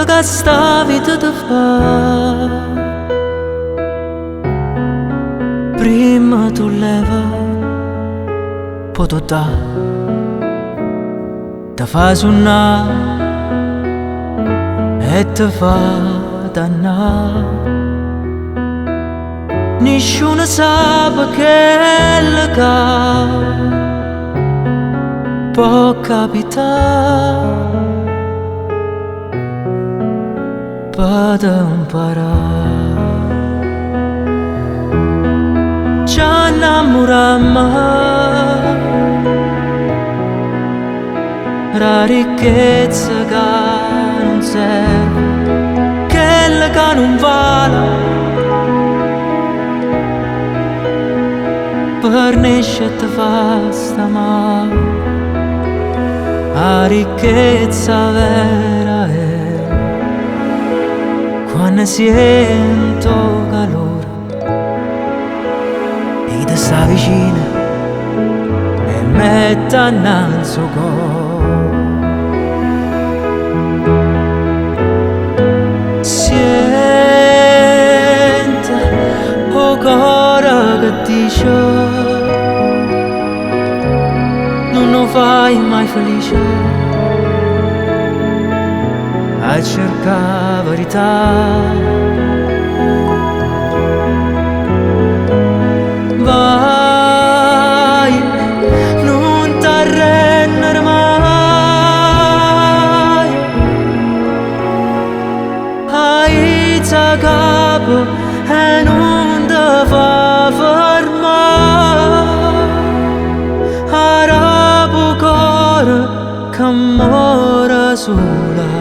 che sta vita ti fa. Prima tu leva, poi tu dà, ti fa sunnà e ti fa dannà. Nisciuno sa che le ca può capità per imparà. Ci innamorammo la ricchezza che non serve, quella che non vale, per nesce te fa stamare. La ricchezza vera è quando sento calore e ti sta vicina e Miett Annanz il cuore. Sente il cuore che dice non lo fai mai felice a cercare verità. Vai, non t'arrendere mai, alza capo e non ti fa fermare. Arabu cuore che muore sola